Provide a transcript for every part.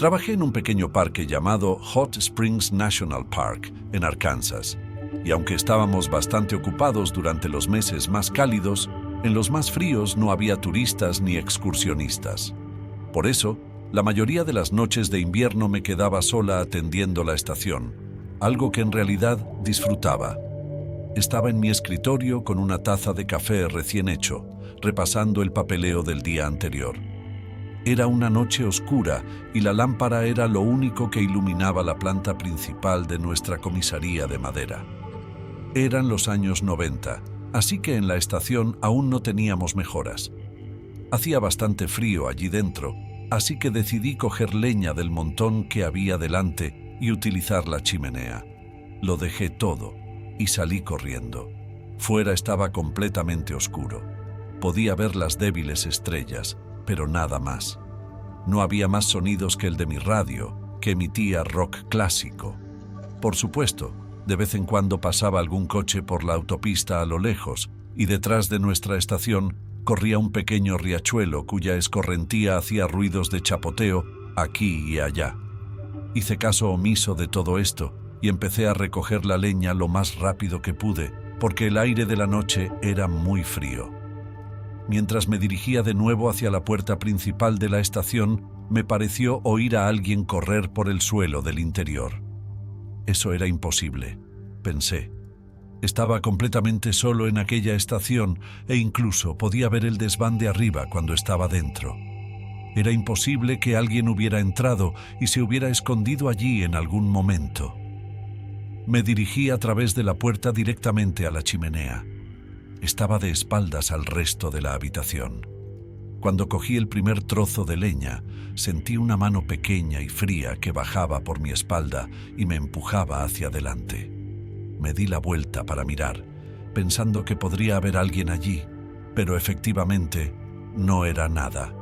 Trabajé en un pequeño parque llamado Hot Springs National Park, en Arkansas, y aunque estábamos bastante ocupados durante los meses más cálidos, en los más fríos no había turistas ni excursionistas. Por eso, la mayoría de las noches de invierno me quedaba sola atendiendo la estación, algo que en realidad disfrutaba. Estaba en mi escritorio con una taza de café recién hecho, repasando el papeleo del día anterior. Era una noche oscura y la lámpara era lo único que iluminaba la planta principal de nuestra comisaría de madera. Eran los años 90, así que en la estación aún no teníamos mejoras. Hacía bastante frío allí dentro, así que decidí coger leña del montón que había delante y utilizar la chimenea. Lo dejé todo y salí corriendo. Fuera estaba completamente oscuro. Podía ver las débiles estrellas, pero nada más. No había más sonidos que el de mi radio, que emitía rock clásico. Por supuesto, de vez en cuando pasaba algún coche por la autopista a lo lejos, y detrás de nuestra estación corría un pequeño riachuelo cuya escorrentía hacía ruidos de chapoteo aquí y allá. Hice caso omiso de todo esto y empecé a recoger la leña lo más rápido que pude, porque el aire de la noche era muy frío. Mientras me dirigía de nuevo hacia la puerta principal de la estación, me pareció oír a alguien correr por el suelo del interior. Eso era imposible, pensé. Estaba completamente solo en aquella estación e incluso podía ver el desván de arriba cuando estaba dentro. Era imposible que alguien hubiera entrado y se hubiera escondido allí en algún momento. Me dirigí a través de la puerta directamente a la chimenea. Estaba de espaldas al resto de la habitación. Cuando cogí el primer trozo de leña, sentí una mano pequeña y fría que bajaba por mi espalda y me empujaba hacia adelante. Me di la vuelta para mirar, pensando que podría haber alguien allí, pero efectivamente no era nada.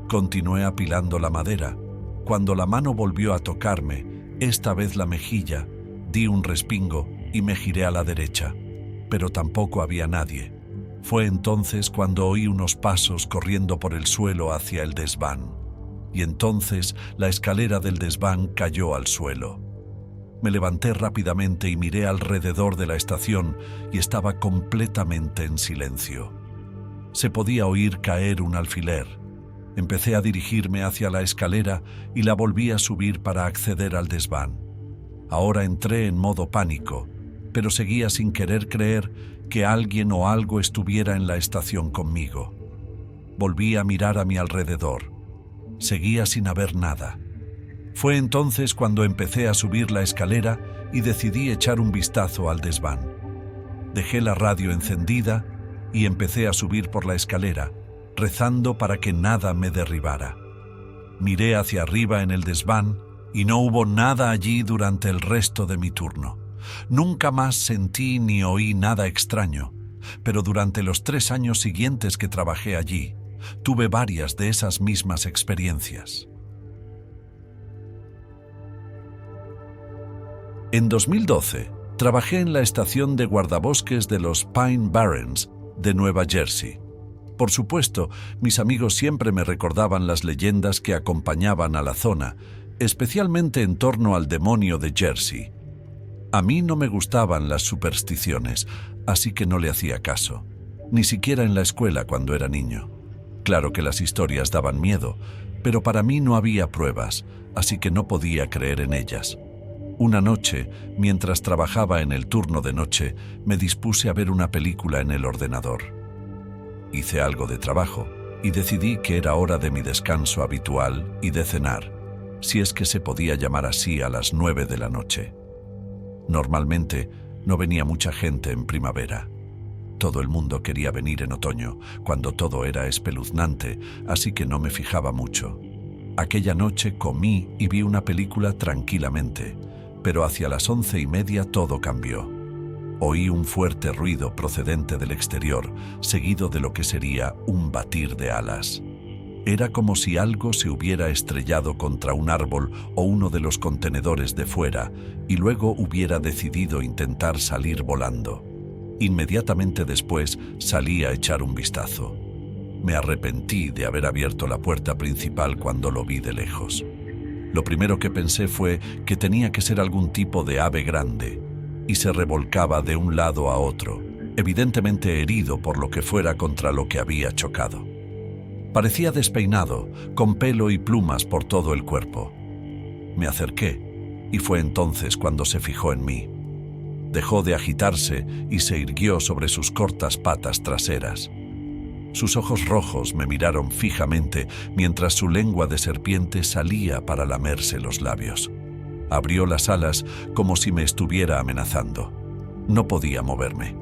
Continué apilando la madera. Cuando la mano volvió a tocarme, esta vez la mejilla, di un respingo y me giré a la derecha, pero tampoco había nadie. Fue entonces cuando oí unos pasos corriendo por el suelo hacia el desván, y entonces la escalera del desván cayó al suelo. Me levanté rápidamente y miré alrededor de la estación y estaba completamente en silencio. Se podía oír caer un alfiler. Empecé a dirigirme hacia la escalera y la volví a subir para acceder al desván. Ahora entré en modo pánico, pero seguía sin querer creer que alguien o algo estuviera en la estación conmigo. Volví a mirar a mi alrededor. Seguía sin haber nada. Fue entonces cuando empecé a subir la escalera y decidí echar un vistazo al desván. Dejé la radio encendida y empecé a subir por la escalera, rezando para que nada me derribara. Miré hacia arriba en el desván y no hubo nada allí durante el resto de mi turno. Nunca más sentí ni oí nada extraño, pero durante los 3 años siguientes que trabajé allí, tuve varias de esas mismas experiencias. En 2012, trabajé en la estación de guardabosques de los Pine Barrens de Nueva Jersey. Por supuesto, mis amigos siempre me recordaban las leyendas que acompañaban a la zona, especialmente en torno al demonio de Jersey. A mí no me gustaban las supersticiones, así que no le hacía caso, ni siquiera en la escuela cuando era niño. Claro que las historias daban miedo, pero para mí no había pruebas, así que no podía creer en ellas. Una noche, mientras trabajaba en el turno de noche, me dispuse a ver una película en el ordenador. Hice algo de trabajo y decidí que era hora de mi descanso habitual y de cenar, si es que se podía llamar así a las 9 de la noche. Normalmente no venía mucha gente en primavera. Todo el mundo quería venir en otoño, cuando todo era espeluznante, así que no me fijaba mucho. Aquella noche comí y vi una película tranquilamente, pero hacia las 11:30 todo cambió. Oí un fuerte ruido procedente del exterior, seguido de lo que sería un batir de alas. Era como si algo se hubiera estrellado contra un árbol o uno de los contenedores de fuera y luego hubiera decidido intentar salir volando. Inmediatamente después salí a echar un vistazo. Me arrepentí de haber abierto la puerta principal cuando lo vi de lejos. Lo primero que pensé fue que tenía que ser algún tipo de ave grande, y se revolcaba de un lado a otro, evidentemente herido por lo que fuera contra lo que había chocado. Parecía despeinado, con pelo y plumas por todo el cuerpo. Me acerqué, y fue entonces cuando se fijó en mí. Dejó de agitarse y se irguió sobre sus cortas patas traseras. Sus ojos rojos me miraron fijamente mientras su lengua de serpiente salía para lamerse los labios. Abrió las alas como si me estuviera amenazando. No podía moverme.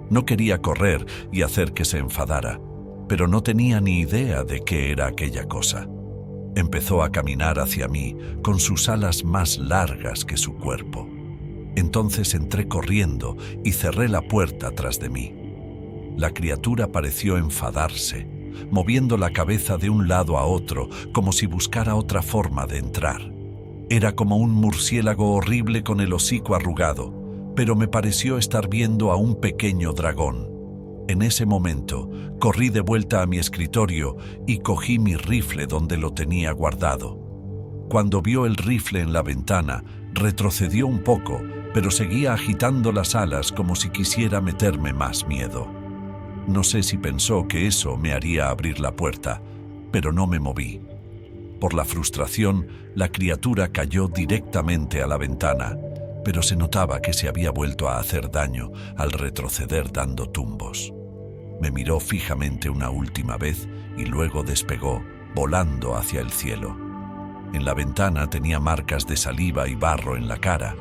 No quería correr y hacer que se enfadara, pero no tenía ni idea de qué era aquella cosa. Empezó a caminar hacia mí con sus alas más largas que su cuerpo. Entonces entré corriendo y cerré la puerta tras de mí. La criatura pareció enfadarse, moviendo la cabeza de un lado a otro como si buscara otra forma de entrar. Era como un murciélago horrible con el hocico arrugado, pero me pareció estar viendo a un pequeño dragón. En ese momento, corrí de vuelta a mi escritorio y cogí mi rifle donde lo tenía guardado. Cuando vio el rifle en la ventana, retrocedió un poco, pero seguía agitando las alas como si quisiera meterme más miedo. No sé si pensó que eso me haría abrir la puerta, pero no me moví. Por la frustración, la criatura cayó directamente a la ventana, pero se notaba que se había vuelto a hacer daño al retroceder dando tumbos. Me miró fijamente una última vez y luego despegó, volando hacia el cielo. En la ventana tenía marcas de saliva y barro en la cara.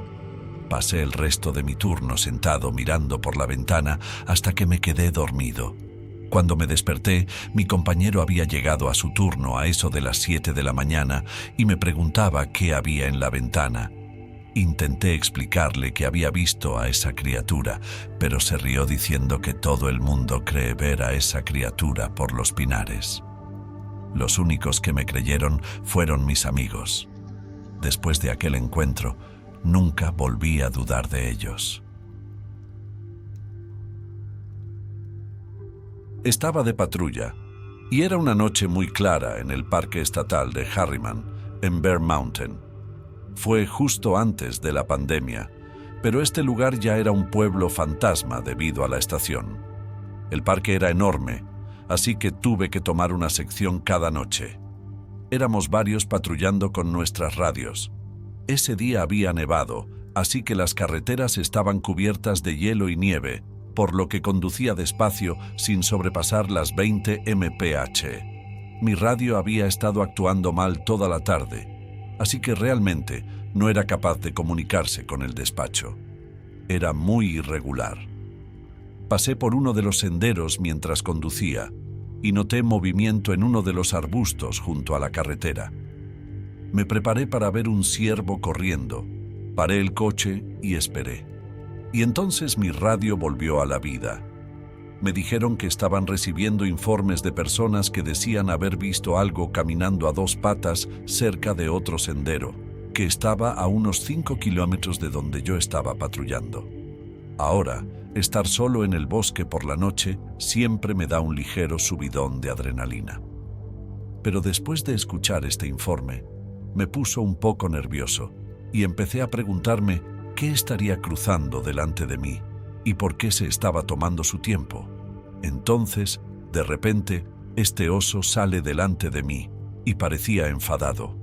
Pasé el resto de mi turno sentado mirando por la ventana hasta que me quedé dormido. Cuando me desperté, mi compañero había llegado a su turno a eso de las 7 de la mañana y me preguntaba qué había en la ventana. Intenté explicarle que había visto a esa criatura, pero se rió diciendo que todo el mundo cree ver a esa criatura por los pinares. Los únicos que me creyeron fueron mis amigos. Después de aquel encuentro, nunca volví a dudar de ellos. Estaba de patrulla, y era una noche muy clara en el Parque Estatal de Harriman, en Bear Mountain. Fue justo antes de la pandemia, pero este lugar ya era un pueblo fantasma debido a la estación. El parque era enorme, así que tuve que tomar una sección cada noche. Éramos varios patrullando con nuestras radios. Ese día había nevado, así que las carreteras estaban cubiertas de hielo y nieve, por lo que conducía despacio sin sobrepasar las 20 mph. Mi radio había estado actuando mal toda la tarde, así que realmente no era capaz de comunicarse con el despacho. Era muy irregular. Pasé por uno de los senderos mientras conducía y noté movimiento en uno de los arbustos junto a la carretera. Me preparé para ver un ciervo corriendo, paré el coche y esperé. Y entonces mi radio volvió a la vida. Me dijeron que estaban recibiendo informes de personas que decían haber visto algo caminando a dos patas cerca de otro sendero, que estaba a unos 5 kilómetros de donde yo estaba patrullando. Ahora, estar solo en el bosque por la noche siempre me da un ligero subidón de adrenalina. Pero después de escuchar este informe, me puso un poco nervioso y empecé a preguntarme qué estaría cruzando delante de mí y por qué se estaba tomando su tiempo. Entonces, de repente, este oso sale delante de mí y parecía enfadado.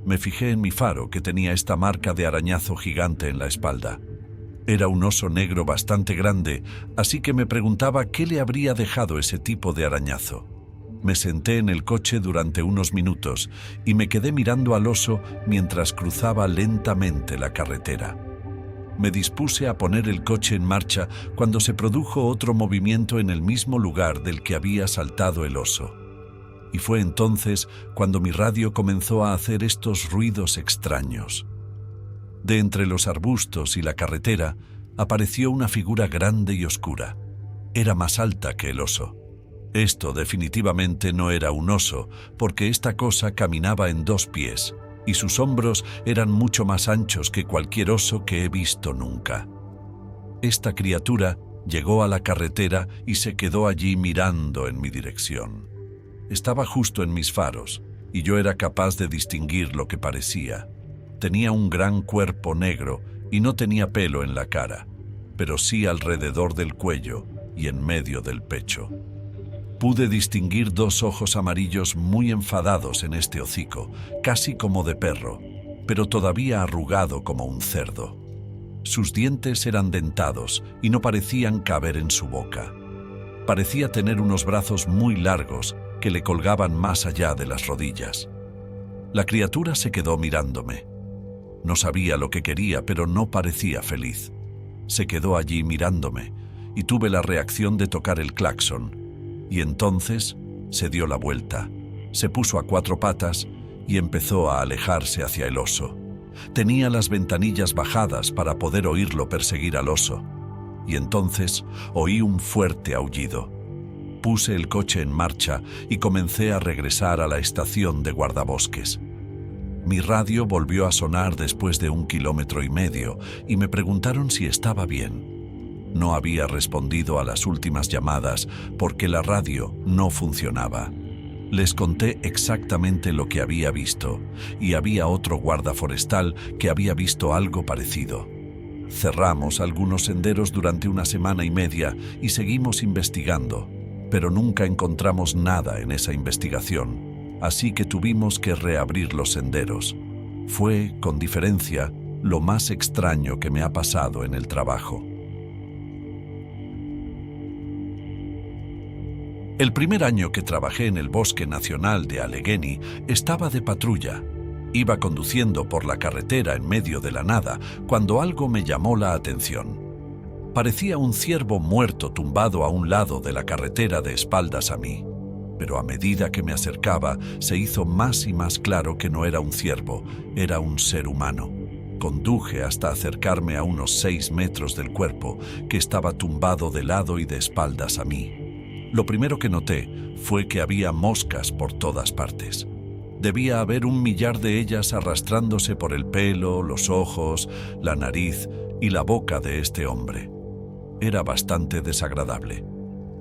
Me fijé en mi faro que tenía esta marca de arañazo gigante en la espalda. Era un oso negro bastante grande, así que me preguntaba qué le habría dejado ese tipo de arañazo. Me senté en el coche durante unos minutos y me quedé mirando al oso mientras cruzaba lentamente la carretera. Me dispuse a poner el coche en marcha cuando se produjo otro movimiento en el mismo lugar del que había saltado el oso. Y fue entonces cuando mi radio comenzó a hacer estos ruidos extraños. De entre los arbustos y la carretera apareció una figura grande y oscura. Era más alta que el oso. Esto definitivamente no era un oso, porque esta cosa caminaba en 2 pies, y sus hombros eran mucho más anchos que cualquier oso que he visto nunca. Esta criatura llegó a la carretera y se quedó allí mirando en mi dirección. Estaba justo en mis faros, y yo era capaz de distinguir lo que parecía. Tenía un gran cuerpo negro y no tenía pelo en la cara, pero sí alrededor del cuello y en medio del pecho. Pude distinguir 2 ojos amarillos muy enfadados en este hocico, casi como de perro, pero todavía arrugado como un cerdo. Sus dientes eran dentados y no parecían caber en su boca. Parecía tener unos brazos muy largos que le colgaban más allá de las rodillas. La criatura se quedó mirándome. No sabía lo que quería, pero no parecía feliz. Se quedó allí mirándome y tuve la reacción de tocar el claxon. Y entonces se dio la vuelta, se puso a 4 patas y empezó a alejarse hacia el oso. Tenía las ventanillas bajadas para poder oírlo perseguir al oso. Y entonces oí un fuerte aullido. Puse el coche en marcha y comencé a regresar a la estación de guardabosques. Mi radio volvió a sonar después de 1,5 kilómetros y me preguntaron si estaba bien. No había respondido a las últimas llamadas porque la radio no funcionaba. Les conté exactamente lo que había visto y había otro guarda forestal que había visto algo parecido. Cerramos algunos senderos durante 1,5 semanas y seguimos investigando, pero nunca encontramos nada en esa investigación, así que tuvimos que reabrir los senderos. Fue, con diferencia, lo más extraño que me ha pasado en el trabajo. El primer año que trabajé en el Bosque Nacional de Allegheny estaba de patrulla. Iba conduciendo por la carretera en medio de la nada cuando algo me llamó la atención. Parecía un ciervo muerto tumbado a un lado de la carretera de espaldas a mí. Pero a medida que me acercaba, se hizo más y más claro que no era un ciervo, era un ser humano. Conduje hasta acercarme a unos 6 metros del cuerpo, que estaba tumbado de lado y de espaldas a mí. Lo primero que noté fue que había moscas por todas partes. Debía haber 1 millar de ellas arrastrándose por el pelo, los ojos, la nariz y la boca de este hombre. Era bastante desagradable.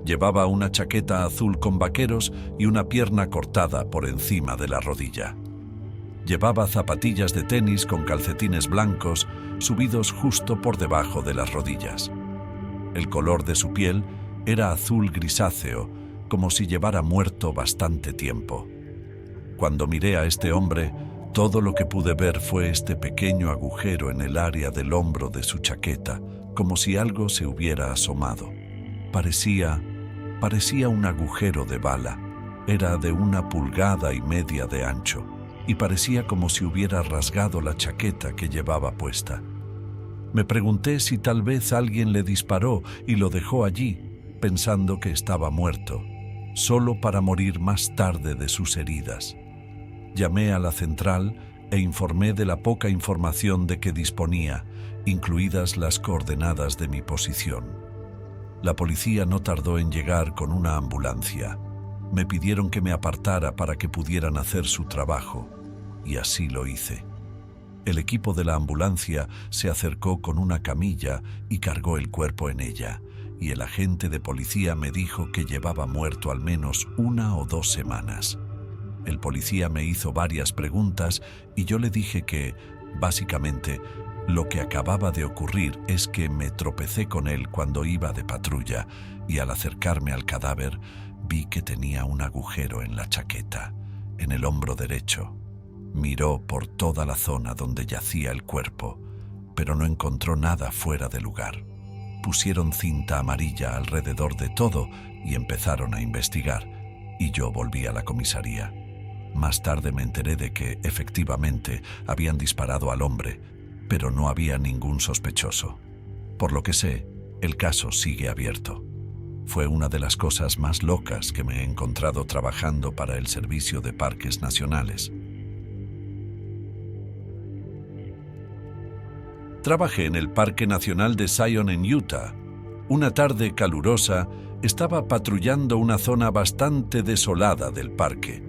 Llevaba una chaqueta azul con vaqueros y una pierna cortada por encima de la rodilla. Llevaba zapatillas de tenis con calcetines blancos subidos justo por debajo de las rodillas. El color de su piel era azul grisáceo, como si llevara muerto bastante tiempo. Cuando miré a este hombre, todo lo que pude ver fue este pequeño agujero en el área del hombro de su chaqueta, como si algo se hubiera asomado. Parecía un agujero de bala. Era de 1,5 pulgadas de ancho, y parecía como si hubiera rasgado la chaqueta que llevaba puesta. Me pregunté si tal vez alguien le disparó y lo dejó allí, pensando que estaba muerto, solo para morir más tarde de sus heridas. Llamé a la central e informé de la poca información de que disponía, incluidas las coordenadas de mi posición. La policía no tardó en llegar con una ambulancia. Me pidieron que me apartara para que pudieran hacer su trabajo, y así lo hice. El equipo de la ambulancia se acercó con una camilla y cargó el cuerpo en ella, y el agente de policía me dijo que llevaba muerto al menos 1 o 2 semanas. El policía me hizo varias preguntas y yo le dije que, básicamente, lo que acababa de ocurrir es que me tropecé con él cuando iba de patrulla y al acercarme al cadáver vi que tenía un agujero en la chaqueta, en el hombro derecho. Miró por toda la zona donde yacía el cuerpo, pero no encontró nada fuera de lugar. Pusieron cinta amarilla alrededor de todo y empezaron a investigar, y yo volví a la comisaría. Más tarde me enteré de que, efectivamente, habían disparado al hombre, pero no había ningún sospechoso. Por lo que sé, el caso sigue abierto. Fue una de las cosas más locas que me he encontrado trabajando para el Servicio de Parques Nacionales. Trabajé en el Parque Nacional de Zion en Utah. Una tarde calurosa, estaba patrullando una zona bastante desolada del parque.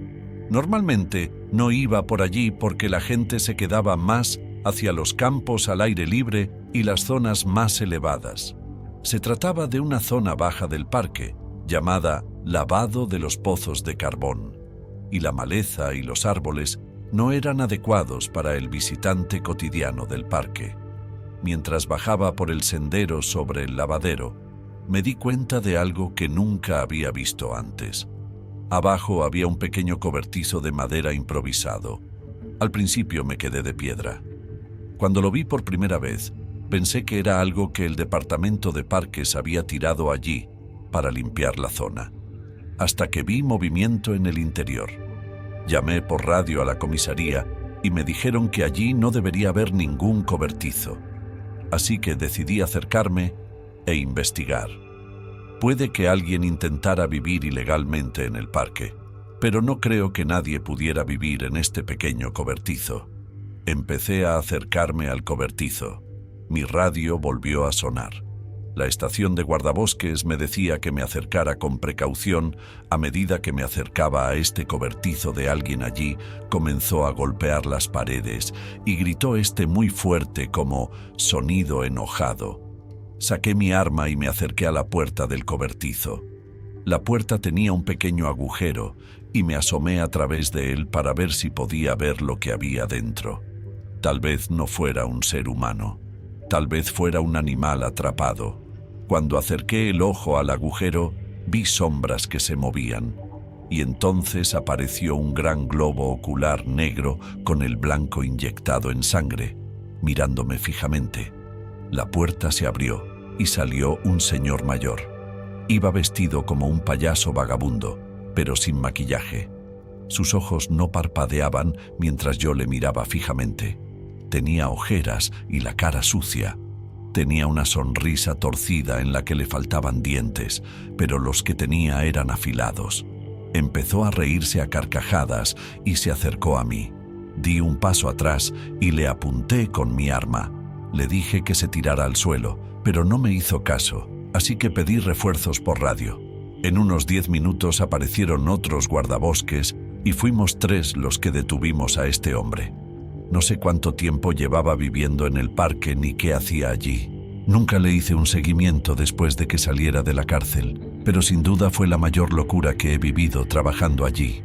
Normalmente no iba por allí porque la gente se quedaba más hacia los campos al aire libre y las zonas más elevadas. Se trataba de una zona baja del parque, llamada Lavado de los Pozos de Carbón, y la maleza y los árboles no eran adecuados para el visitante cotidiano del parque. Mientras bajaba por el sendero sobre el lavadero, me di cuenta de algo que nunca había visto antes. Abajo había un pequeño cobertizo de madera improvisado. Al principio me quedé de piedra. Cuando lo vi por primera vez, pensé que era algo que el departamento de parques había tirado allí para limpiar la zona, hasta que vi movimiento en el interior. Llamé por radio a la comisaría y me dijeron que allí no debería haber ningún cobertizo. Así que decidí acercarme e investigar. Puede que alguien intentara vivir ilegalmente en el parque, pero no creo que nadie pudiera vivir en este pequeño cobertizo. Empecé a acercarme al cobertizo. Mi radio volvió a sonar. La estación de guardabosques me decía que me acercara con precaución. A medida que me acercaba a este cobertizo de alguien allí, comenzó a golpear las paredes y gritó muy fuerte como sonido enojado. Saqué mi arma y me acerqué a la puerta del cobertizo. La puerta tenía un pequeño agujero y me asomé a través de él para ver si podía ver lo que había dentro. Tal vez no fuera un ser humano. Tal vez fuera un animal atrapado. Cuando acerqué el ojo al agujero, vi sombras que se movían, y entonces apareció un gran globo ocular negro con el blanco inyectado en sangre, mirándome fijamente. La puerta se abrió y salió un señor mayor. Iba vestido como un payaso vagabundo, pero sin maquillaje. Sus ojos no parpadeaban mientras yo le miraba fijamente. Tenía ojeras y la cara sucia. Tenía una sonrisa torcida en la que le faltaban dientes, pero los que tenía eran afilados. Empezó a reírse a carcajadas y se acercó a mí. Di un paso atrás y le apunté con mi arma. Le dije que se tirara al suelo, pero no me hizo caso, así que pedí refuerzos por radio. En unos 10 minutos aparecieron otros guardabosques y fuimos 3 los que detuvimos a este hombre. No sé cuánto tiempo llevaba viviendo en el parque ni qué hacía allí. Nunca le hice un seguimiento después de que saliera de la cárcel, pero sin duda fue la mayor locura que he vivido trabajando allí.